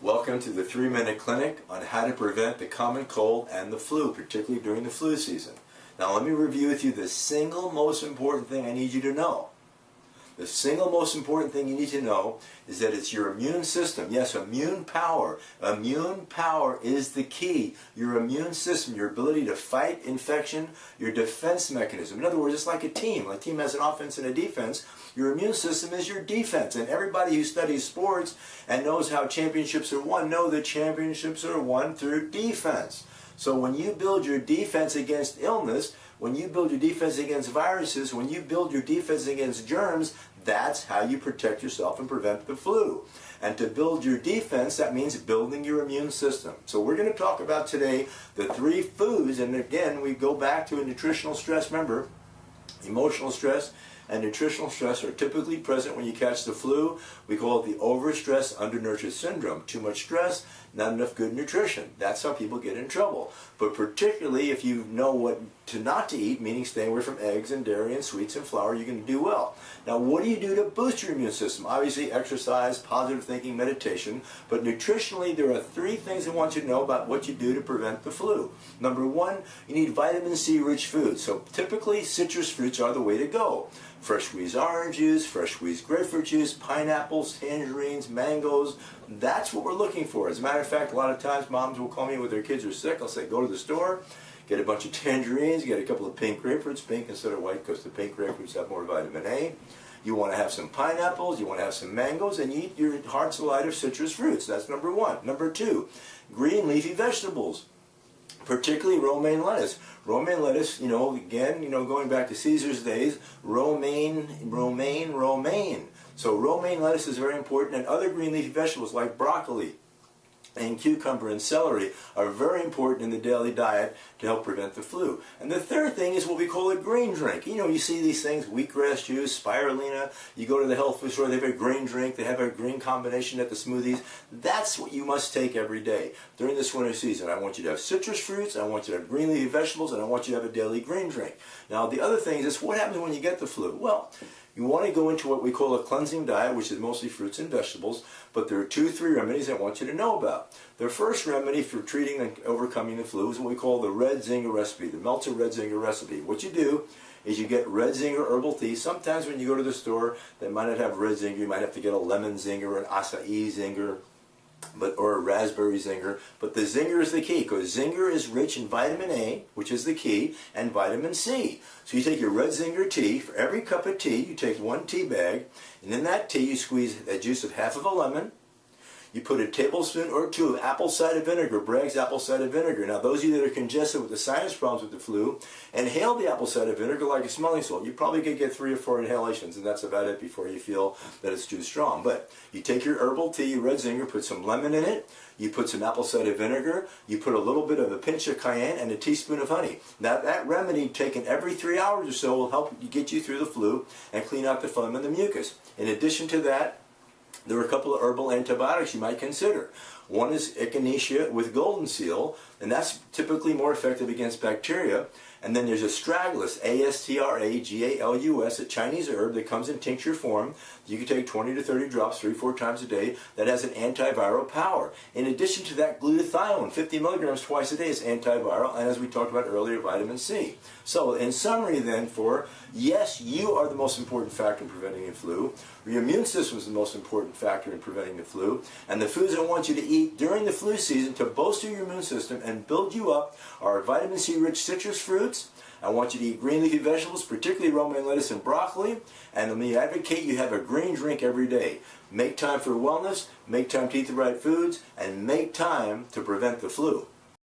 Welcome to the 3-Minute Clinic on how to prevent the common cold and the flu, particularly during the flu season. Now let me review with you the single most important thing I need you to know. The single most important thing you need to know is that it's your immune system. Yes, immune power. Immune power is the key. Your immune system, your ability to fight infection, your defense mechanism. In other words, it's like a team. A team has an offense and a defense. Your immune system is your defense. And everybody who studies sports and knows how championships are won know that championships are won through defense. So when you build your defense against illness, when you build your defense against viruses, when you build your defense against germs, that's how you protect yourself and prevent the flu. And to build your defense, that means building your immune system. So we're going to talk about today the 3 foods, and again, we go back to a nutritional stress. Remember, emotional stress and nutritional stress are typically present when you catch the flu. We call it the overstress, undernourished syndrome. Too much stress, not enough good nutrition. That's how people get in trouble. But particularly if you know what not to eat, meaning staying away from eggs and dairy and sweets and flour, you're going to do well. Now, what do you do to boost your immune system? Obviously, exercise, positive thinking, meditation. But nutritionally, there are 3 things I want you to know about what you do to prevent the flu. Number 1, you need vitamin C rich foods. So typically, citrus fruits are the way to go. Fresh squeezed orange juice, fresh squeezed grapefruit juice, pineapples, tangerines, mangoes. That's what we're looking for. As a matter of fact, a lot of times moms will call me when their kids are sick. I'll say, go to the store, get a bunch of tangerines, get a couple of pink grapefruits, pink instead of white because the pink grapefruits have more vitamin A. You want to have some pineapples, you want to have some mangoes, and you eat your heart's delight of citrus fruits. That's number 1. Number 2, green leafy vegetables, particularly romaine lettuce. Romaine lettuce, again, going back to Caesar's days, romaine. So romaine lettuce is very important, and other green leafy vegetables like broccoli and cucumber and celery are very important in the daily diet to help prevent the flu. And the third thing is what we call a green drink. You see these things, wheatgrass juice, spirulina. You go to the health food store, they have a green drink, they have a green combination at the smoothies. That's what you must take every day. During this winter season, I want you to have citrus fruits, I want you to have green leafy vegetables, and I want you to have a daily green drink. Now, the other thing is, what happens when you get the flu? Well, you want to go into what we call a cleansing diet, which is mostly fruits and vegetables, but there are 2-3 remedies I want you to know about. The first remedy for treating and overcoming the flu is what we call the Red Zinger recipe, the Meltzer Red Zinger recipe. What you do is you get Red Zinger herbal tea. Sometimes when you go to the store, they might not have Red Zinger. You might have to get a lemon zinger, an acai zinger, or a raspberry zinger. But the zinger is the key, because zinger is rich in vitamin A, which is the key, and vitamin C. So you take your red zinger tea. For every cup of tea, you take 1 tea bag, and in that tea you squeeze the juice of half of a lemon. You put a tablespoon or 2 of apple cider vinegar, Bragg's apple cider vinegar. Now, those of you that are congested with the sinus problems with the flu, inhale the apple cider vinegar like a smelling salt. You probably could get 3 or 4 inhalations, and that's about it before you feel that it's too strong. But you take your herbal tea, your red zinger, put some lemon in it, you put some apple cider vinegar, you put a little bit of a pinch of cayenne, and a teaspoon of honey. Now, that remedy taken every 3 hours or so will help you get you through the flu and clean out the phlegm and the mucus. In addition to that, there are a couple of herbal antibiotics you might consider. One is echinacea with golden seal, and that's typically more effective against bacteria. And then there's astragalus, A-S-T-R-A-G-A-L-U-S, a Chinese herb that comes in tincture form. You can take 20 to 30 drops 3-4 times a day. That has an antiviral power. In addition to that, glutathione, 50 milligrams twice a day is antiviral, and as we talked about earlier, vitamin C. So in summary then, yes, you are the most important factor in preventing the flu. Your immune system is the most important factor in preventing the flu. And the foods I want you to eat during the flu season to bolster your immune system and build you up are vitamin C rich citrus fruits. I want you to eat green leafy vegetables, particularly romaine lettuce and broccoli. And let me advocate you have a green drink every day. Make time for wellness, make time to eat the right foods, and make time to prevent the flu.